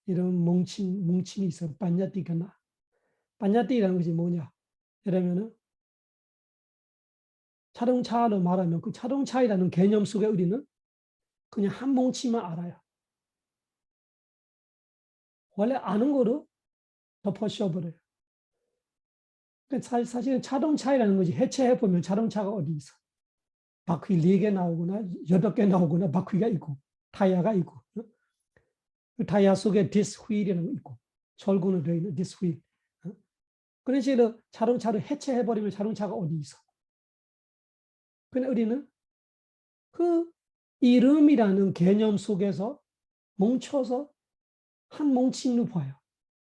이런 뭉칭이 있어. 빠냐띠 가나. 빠냐띠라는 것이 뭐냐? 이러면은 자동차로 말하면 그 자동차이라는 개념 속에 우리는 그냥 한 뭉치만 알아요. 원래 아는 거로 덮어씌워버려요. 그러니까 사실은 자동차이라는 것이 해체해보면 자동차가 어디 있어? 바퀴 4개 나오거나 8개 나오거나 바퀴가 있고 타이어가 있고 그 타이어 속에 디스 휠이라는 거 있고 철근으로 되어 있는 디스 휠. 그런 식으로 자동차를 해체해버리면 자동차가 어디 있어? 근데 우리는 그 이름이라는 개념 속에서 뭉쳐서 한 뭉칭으로 봐요.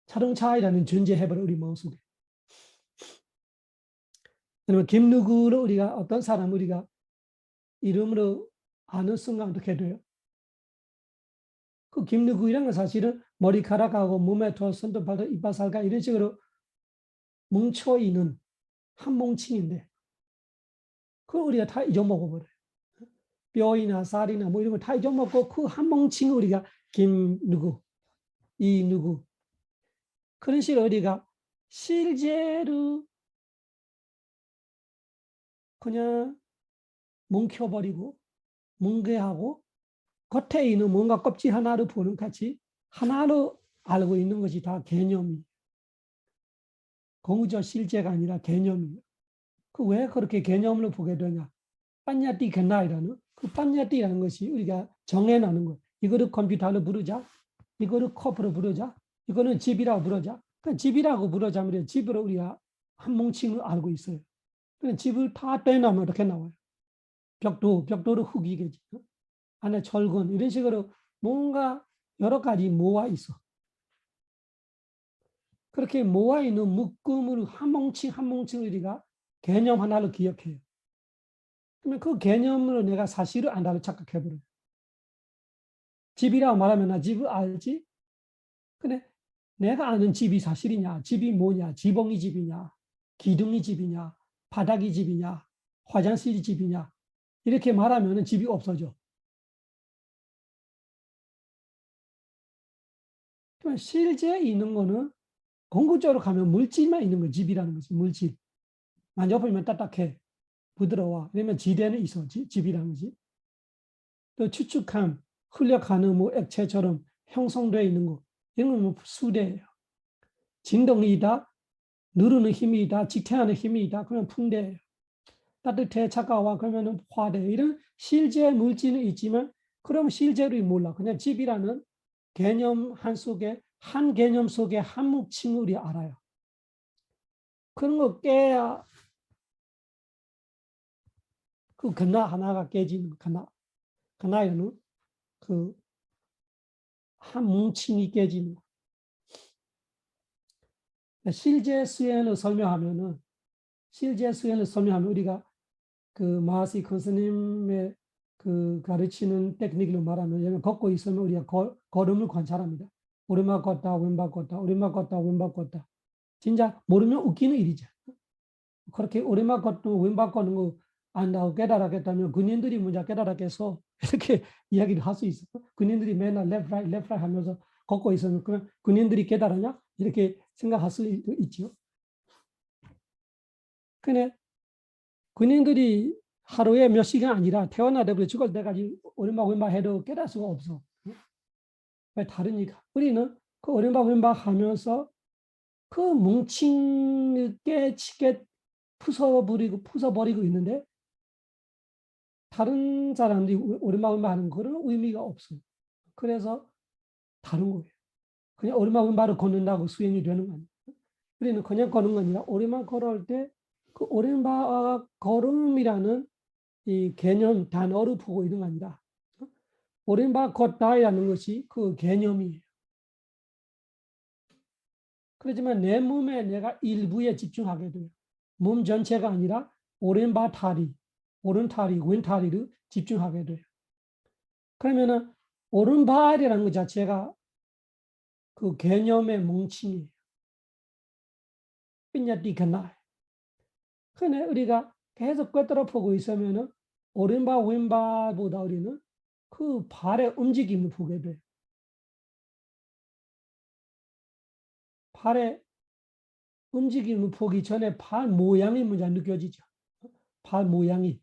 자동차이라는 존재해버려 우리 마음속에. 그러면 김누구를 우리가 어떤 사람 우리가 이름으로 아는 순간 어떻게 돼요? 그 김누구이라는 건 사실은 머리카락하고 몸에 더 손도 발도 이빨 살가 이런 식으로 뭉쳐있는 한 뭉칭인데 그걸 우리가 다 잊어먹어버려요. 뼈이나 살이나 뭐 이런 걸 다 잊어먹고 그 한 뭉칭을 우리가 김누구, 이누구 그런 식으로 우리가 실제로 그냥 뭉켜버리고 뭉개하고 겉에 있는 뭔가 껍질 하나를 보는 같이 하나로 알고 있는 것이 다 개념이 공의적 실제가 아니라 개념이에요. 그 왜 그렇게 개념으로 보게 되냐? 빠냐띠 겐나이라는 그 빠냐띠라는 것이 우리가 정해놓는 것. 이거를 컴퓨터로 부르자. 이거를 컵으로 부르자. 이거는 집이라고 부르자. 그 집이라고 부르자면 집으로 우리가 한 뭉칭을 알고 있어요. 집을 다 떼놓으면 이렇게 나와요. 벽도로 흙이겠지. 안에 철근 이런 식으로 뭔가 여러 가지 모아 있어. 그렇게 모아 있는 묶음을 한 뭉칭 우리가 개념 하나로 기억해요. 그러면 그 개념으로 내가 사실을 안다고 착각해버려요. 집이라고 말하면 나 집을 알지? 근데 내가 아는 집이 사실이냐? 집이 뭐냐? 지붕이 집이냐? 기둥이 집이냐? 바닥이 집이냐? 화장실이 집이냐? 이렇게 말하면 집이 없어져. 그러면 실제 있는 거는 궁극적으로 가면 물질만 있는 거 집이라는 거지. 물질. 만져보면 딱딱해. 부드러워. 그러면 지대는 있어. 집이라는 거지. 또 추측함, 흘려가는 뭐 액체처럼 형성되어 있는 거. 이런 건 뭐 수대예요. 진동이다. 누르는 힘이다. 직퇴하는 힘이다. 그러면 풍대예요. 따뜻해, 차가워. 그러면 화대. 이런 실제 물질은 있지만 그러면 실제로 몰라. 그냥 집이라는 개념 한 개념 속에 한 뭉칭을 우리 알아요. 그런 거 깨야 그 가나 하나가 깨지는 가나에는 그 한 뭉칭이 깨지는 거. 실제 수행을 설명하면 우리가 그 마하시 큰 스님의 그 가르치는 테크닉으로 말하면 걷고 있으면 우리가 걸음을 관찰합니다. 오른발 걷다, 왼발 걷다, 오른발 걷다, 왼발 걷다. 진짜 모르면 웃기는 일이죠. 그렇게 오른발 걷고 왼발 걷는 거 안다고 깨달았겠다면 군인들이 먼저 깨달았겠어. 이렇게 이야기를 할 수 있어. 군인들이 맨날 left right 하면서 걷고 있으면 그 군인들이 깨달았냐? 이렇게 생각할 수 있죠. 근데 군인들이 하루에 몇 시간 아니라 태어나도 죽을 때까지 오른발 왼발 해도 깨달을 수가 없어. 왜 다르니까. 우리는 그 오른발 왼발 하면서 그 뭉친 깨치게 부숴버리고 있는데 다른 사람들이 오른발 왼발 하는 그런 의미가 없어요. 그래서 다른 거예요. 그냥 오른발 왼발을 걷는다고 수행이 되는 거 아니에요. 우리는 그냥 걷는 거 아니라 오른발 걸을 때 그 오른발 걸음이라는 이 개념 단어를 보고 있는 거 아니라 오른발 걷다라는 것이 그 개념이에요. 그렇지만 내 몸에 내가 일부에 집중하게 돼요. 몸 전체가 아니라 오른발 다리, 오른다리, 왼다리를 집중하게 돼요. 그러면은 오른발이라는 것 자체가 그 개념의 뭉침이에요. 삐냐띠 가나. 그런데 우리가 계속 꿰뚫어 보고 있으면은 오른발 왼발보다 우리는 그 발의 움직임을 보게 돼요. 발의 움직임을 보기 전에 발 모양이 먼저 느껴지죠. 발 모양이.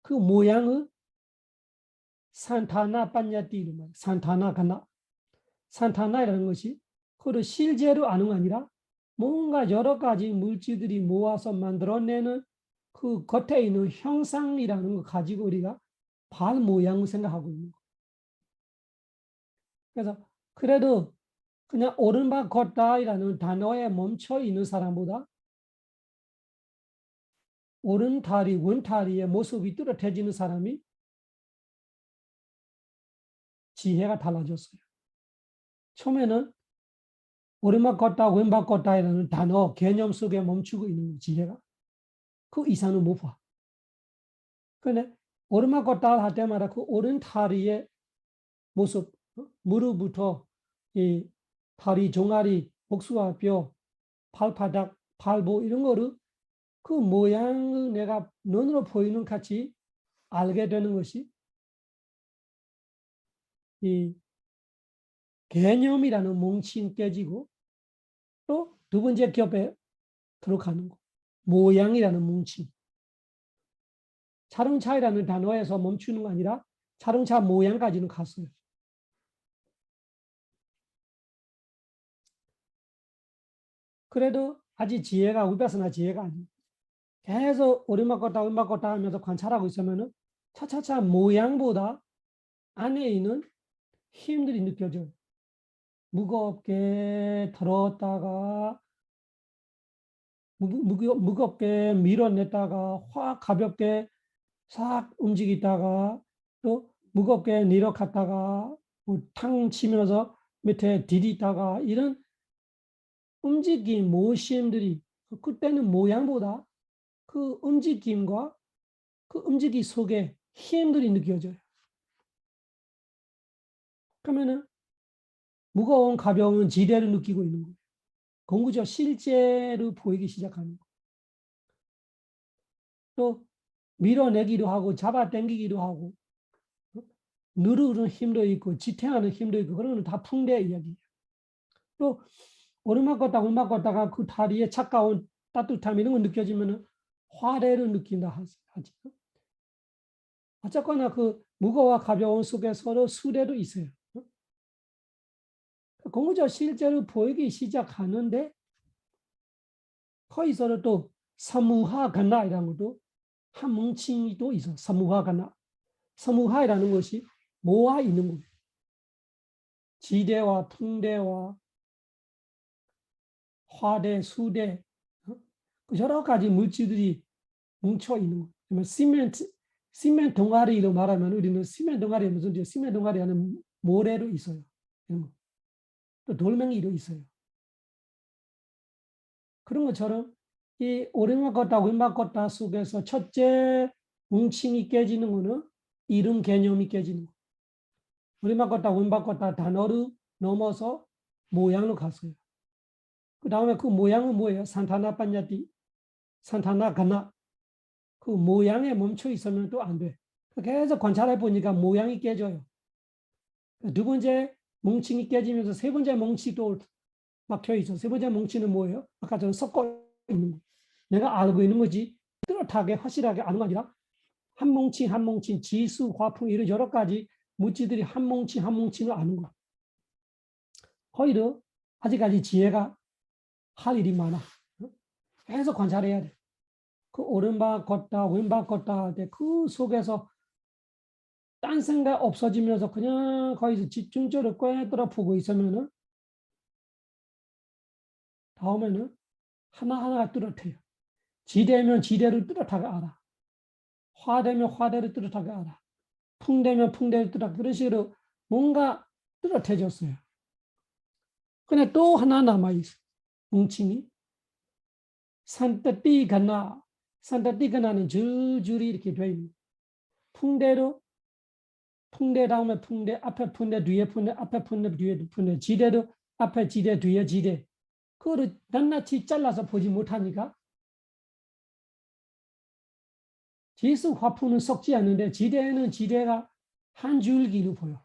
그 모양을 산타나 빠냐띠로 말해요. 산타나 가나. 산타나라는 것이 그걸 실제로 아는 게 아니라 뭔가 여러 가지 물질들이 모아서 만들어내는 그 겉에 있는 형상이라는 거 가지고 우리가 발 모양을 생각하고 있는 거. 그래서 그래도 그냥 오른발 걷다라는 단어에 멈춰 있는 사람보다 오른다리, 왼다리의 모습이 뚜렷해지는 사람이 지혜가 달라졌어요. 처음에는 오른발 걷다, 왼발 걷다라는 단어, 개념 속에 멈추고 있는 지혜가 그 이상은 못 봐. 그런데 오른발 걷다 할 때마다 그 오른다리의 모습, 무릎부터 이 다리 종아리, 복숭아 뼈, 발바닥, 발보 이런 거를 그 모양을 내가 눈으로 보이는 같이 알게 되는 것이 이 개념이라는 뭉침 깨지고 또 두 번째 겹에 들어가는 거. 모양이라는 뭉침. 자동차이라는 단어에서 멈추는 거 아니라 자동차 모양까지는 갔어요. 그래도 아직 지혜가 위파스나 지혜가 아니에요. 계속 오른발 걷다 왼발 걷다 하면서 관찰하고 있으면은 차차차 모양보다 안에 있는 힘들이 느껴져요. 무겁게 들었다가 무겁게 밀어냈다가 확 가볍게 싹 움직이다가 또 무겁게 내려갔다가 탕 치면서 밑에 디디다가 이런 움직임 모심들이 그때는 모양보다 그 움직임과 그 움직임 속에 힘들이 느껴져요. 그러면은 무거운 가벼운 지대를 느끼고 있는 거예요. 공구적 실제로 보이기 시작하는 거예요. 또 밀어내기도 하고 잡아당기기도 하고 누르는 힘도 있고 지탱하는 힘도 있고 그런 건 다 풍대 이야기예요. 또 오르막 걷다가 오르막 걷다가 그 다리에 차가운 따뜻함 이런 거 느껴지면 화래를 느낀다 하지. 어쨌거나 그 무거워 가벼운 속에 서로 수레도 있어요. 공구적 실제로 보이기 시작하는데 거기서는 또 사무하 가나이라는 것도 한 뭉침이 또 있어. 사무하 가나. 사무하이라는 것이 모아 있는 거예요. 지대와 풍대와 화대, 수대 여러 가지 물질들이 뭉쳐 있는 거예요. 시멘트 동아리로 말하면 우리는 시멘트 동아리 무슨 뜻이에요? 시멘트 동아리 하는 모래로 있어요. 이런 거. 또 돌멩이로 있어요. 그런 것처럼 이 오른발 걷다 왼발 걷다 속에서 첫째 뭉칭이 깨지는 거는 이름 개념이 깨지는 거. 오른발 걷다 왼발 걷다 단어를 넘어서 모양으로 갔어요. 그 다음에 그 모양은 뭐예요? 산타나 반야띠, 산타나 가나. 그 모양에 멈춰 있으면 또 안 돼. 계속 관찰해 보니까 모양이 깨져요. 두 번째 뭉칭이 깨지면서 세 번째 뭉치도 막혀 있어. 세 번째 뭉치는 뭐예요? 아까 저는 섞어 있는 거. 내가 알고 있는 거지 뚜렷하게 확실하게 아는 거 아니라 한 뭉치 한 뭉치 지수, 화풍 이런 여러 가지 물질들이 한 뭉치 한 뭉치를 아는 거. 오히려 아직까지 지혜가 할 일이 많아. 계속 관찰해야 돼. 그 오른발 걷다 왼발 걷다 할 때 그 속에서 딴 생각 없어지면서 그냥 거기서 집중적으로 꿰뚫어 보고 있으면은 다음에는 하나하나가 뚜렷해요. 지되면 지대를 뚜렷하게 알아. 화되면 화대를 뚜렷하게 알아. 풍되면 풍대를 뚜렷하게. 그런 식으로 뭔가 뚜렷해졌어요. 근데 또 하나 남아있어. 뭉칭이. 산뜻띠가나. 산뜻띠가나는 줄줄이 이렇게 돼 있는. 풍대로 풍대 다음에 풍대, 앞에 풍대, 뒤에 풍대, 앞에 풍대, 뒤에 풍대. 지대도 앞에 지대, 뒤에 지대. 그거를 낱낱이 잘라서 보지 못하니까 지수 화풍은 섞지 않는데 지대는 지대가 한 줄기로 보여.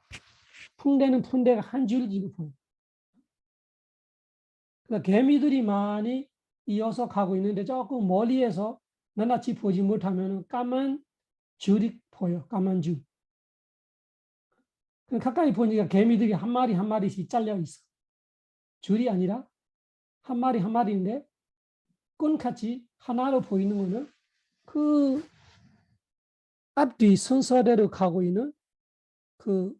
풍대는 풍대가 한 줄기로 보여. 그러니까 개미들이 많이 이어서 가고 있는데 조금 멀리에서 낱낱이 보지 못하면 까만 줄이 보여. 까만 줄. 가까이 보니까 개미들이 한 마리 한 마리씩 잘려 있어. 줄이 아니라 한 마리 한 마리인데 끈같이 하나로 보이는 거는 그 앞뒤 순서대로 가고 있는 그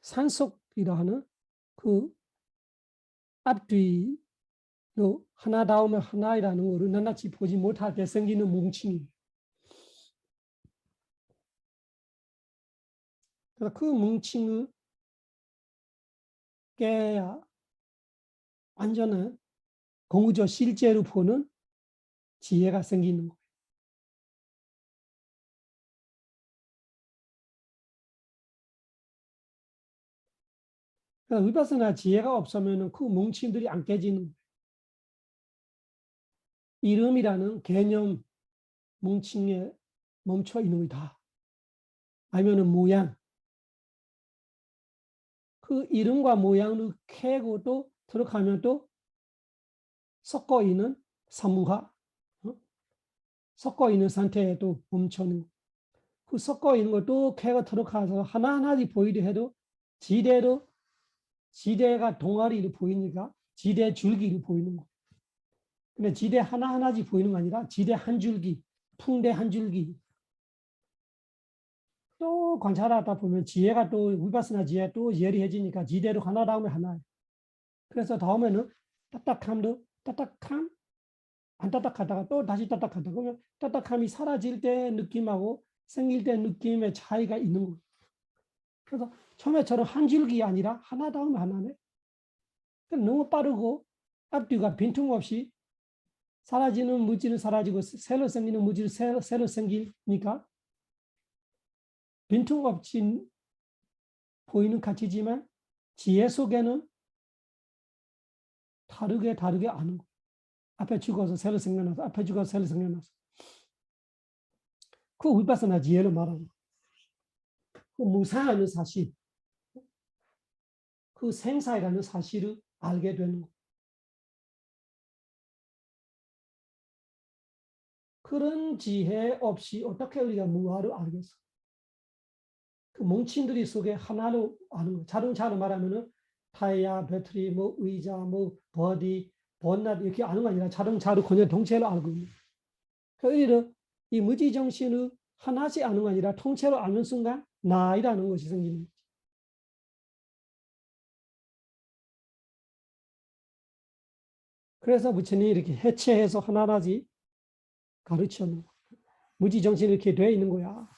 산속이라 하는 그 앞뒤로 하나 다음에 하나이라는 거를 낱낱이 보지 못할 때 생기는 뭉칭이. 그래서 그 뭉칭을 깨야 완전한 공의적 실제로 보는 지혜가 생기는 거예요. 그러니까 위파스나 지혜가 없으면 그 뭉침들이 안 깨지는 거예요. 이름이라는 개념 뭉칭에 멈춰 있는 거다. 아니면은 모양. 그 이름과 모양을 캐고 또 들어가면 또 섞어 있는 사무화, 섞어 있는 상태에 또 멈춰는 그 섞어 있는 것도 캐가 들어가서 하나하나 보이려 해도 지대로 지대가 동아리로 보이니까 지대 줄기로 보이는 거. 근데 지대 하나하나씩 보이는 거 아니라 지대 한 줄기, 풍대 한 줄기. 또 관찰하다 보면 지혜가 또 위파스나 지혜 또 예리해지니까 지대로 하나 다음에 하나. 그래서 다음에는 딱딱함도 딱딱함 안 딱딱하다가 또 다시 딱딱하다. 그러면 딱딱함이 사라질 때 느낌하고 생길 때 느낌의 차이가 있는 거예요. 그래서 처음에처럼 한 줄기 아니라 하나 다음에 하나네. 너무 빠르고 앞뒤가 빈틈없이 사라지는 물질은 사라지고 새로 생기는 물질은 새로 생기니까 빈틈없이 보이는 가치지만 지혜 속에는 다르게 아는 거예요. 앞에 죽어서 새로 생겨나서 앞에 죽어서 새로 생겨나서 그 위파스나 지혜로 말하는 거예요. 그 무상하는 사실, 그 생사이라는 사실을 알게 되는 거예요. 그런 지혜 없이 어떻게 우리가 무아를 알겠어? 그 뭉친들이 속에 하나로 아는 거예요. 자동차로 말하면은 타이어, 배터리, 뭐 의자, 뭐 버디, 번낫 이렇게 아는 거 아니라 자동차로 그냥 동체로 알고 있는 거예요. 그러니까 이 무지 정신을 하나씩 아는 거 아니라 통째로 아는 순간 나이라는 것이 생기는 거죠. 그래서 부처님이 이렇게 해체해서 하나하나씩 가르치는 거예요. 무지 정신이 이렇게 돼 있는 거야.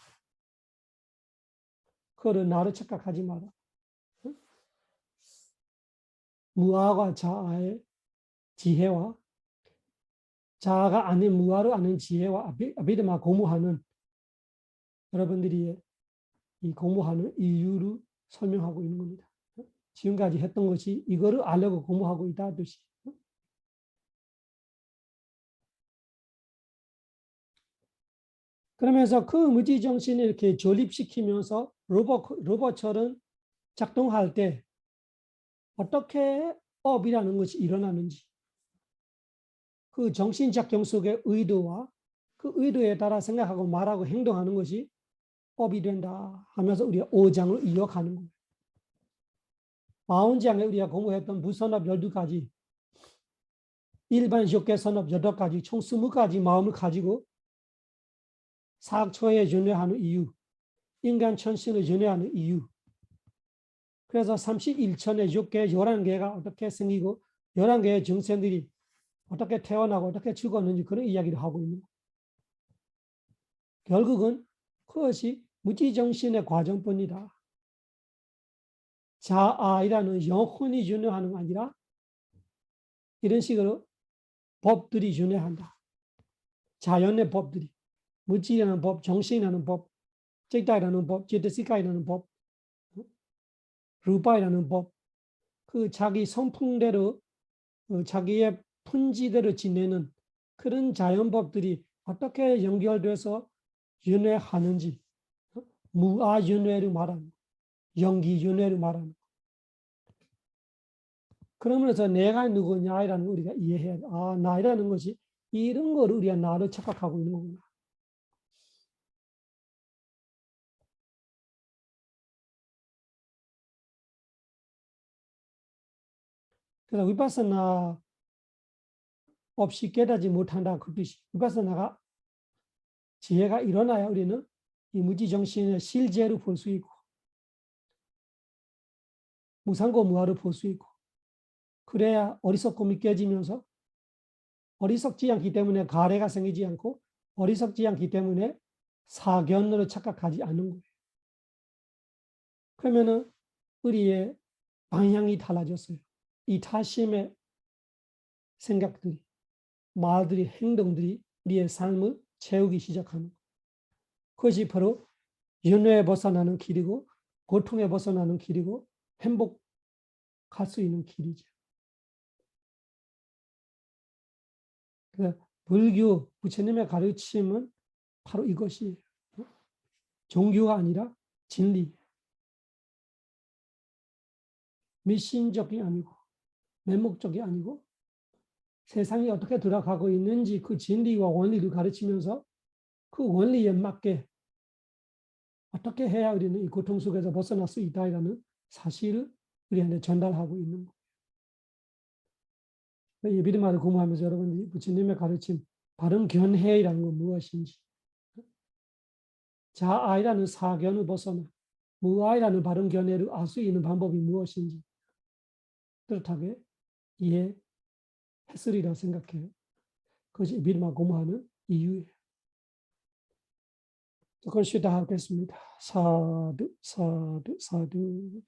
그거를 나로 착각하지 마라. 무아와 자아의 지혜와 자아가 아닌 무아를 아는 지혜와 아비드마 고무하는 여러분들이 이 공부하는 이유를 설명하고 있는 겁니다. 지금까지 했던 것이 이거를 알려고 공부하고 있다 뜻이. 그러면서 그 무지 정신을 이렇게 조립시키면서 로봇처럼 작동할 때 어떻게 업이라는 것이 일어나는지, 그 정신작용 속의 의도와 그 의도에 따라 생각하고 말하고 행동하는 것이 업이 된다 하면서 우리가 5장을 이어가는 거예요. 40장에 우리가 공부했던 무선업 12가지, 일반 욕계 선업 8가지, 총 20가지 마음을 가지고 사학초에 연애하는 이유, 인간 천신을 연애하는 이유, 그래서 31천의 욕계 11개가 어떻게 생기고 11개의 정생들이 어떻게 태어나고 어떻게 죽었는지 그런 이야기를 하고 있는 거예요. 결국은 그것이 무지정신의 과정뿐이다. 자아이라는 영혼이 윤회하는 게 아니라 이런 식으로 법들이 윤회한다. 자연의 법들이, 무지라는 법, 정신이라는 법, 잭다이라는 법, 제드시카이라는 법, 루파이라는 법, 그 자기 성품대로 자기의 품지대로 지내는 그런 자연법들이 어떻게 연결돼서 윤회하는지, 무아윤회를 말하는, 연기윤회를 말하는. 그러면서 내가 누구냐라는 걸 우리가 이해해야 돼. 아, 나이라는 것이 이런 걸 우리가 나를 착각하고 있는 거구나. 그래서 위파서나 없이 깨닫지 못한다 그 뜻이. 위파서나가 지혜가 일어나야 우리는 이 무지정신의 실제를 볼 수 있고 무상고 무아를 볼 수 있고 그래야 어리석음이 깨지면서 어리석지 않기 때문에 가래가 생기지 않고 어리석지 않기 때문에 사견으로 착각하지 않는 거예요. 그러면은 우리의 방향이 달라졌어요. 이 타심의 생각들이, 말들이, 행동들이 우리의 삶을 채우기 시작하는 거예요. 그것이 바로 윤회에 벗어나는 길이고 고통에 벗어나는 길이고 행복할 수 있는 길이죠. 그러니까 불교 부처님의 가르침은 바로 이것이에요. 종교가 아니라 진리. 미신적이 아니고 매목적이 아니고 세상이 어떻게 돌아가고 있는지 그 진리와 원리를 가르치면서 그 원리에 맞게 어떻게 해야 우리는 이 고통 속에서 벗어날 수 있다라는 사실을 우리한테 전달하고 있는 거예요. 이 믿음을 공부하면서 여러분들이 부처님의 가르침 바른 견해라는 건 무엇인지, 자아이라는 사견을 벗어나 무아이라는 바른 견해를 알 수 있는 방법이 무엇인지 뚜렷하게 이해했으리라 생각해요. 그것이 믿음을 공부하는 이유예요. 조금 쉬다 하겠습니다. 사두, 사두, 사두.